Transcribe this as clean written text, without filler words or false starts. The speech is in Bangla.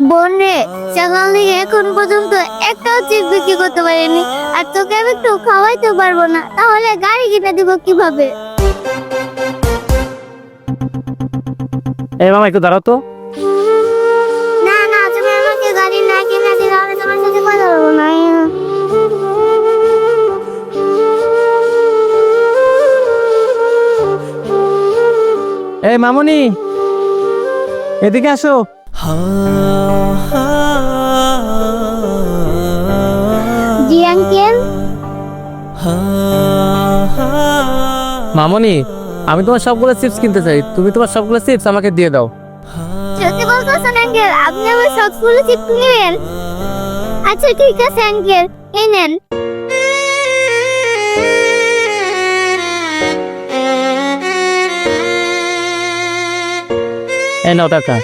বোন রে, সকাল থেকে এখন পর্যন্ত একটাও চিপ বিক্রি করতে পারিনি, আর তোকে আমি একটু খাওয়াইতে পারবো না, তাহলে গাড়ি কিনে দিব কিভাবে? এই মামা একটু দাঁড়াও তো। না না, তুমি আমাকে গাড়ি না কিনে দিলে আমি তোমার সাথে কথা বলবো না। এই মামুনি, এদিকে আসো। জি আঙ্কেল। মামুনি, আমি তোমার সবগুলো চিপস কিনতে চাই, তুমি তোমার সবগুলো চিপস আমাকে দিয়ে দাও। সত্যি বলতেছেন আঙ্কেল? আপনি আমার সবগুলো চিপ নেবেন? আচ্ছা ঠিক আছে আঙ্কেল, এই নেন। এই নাও টাকা।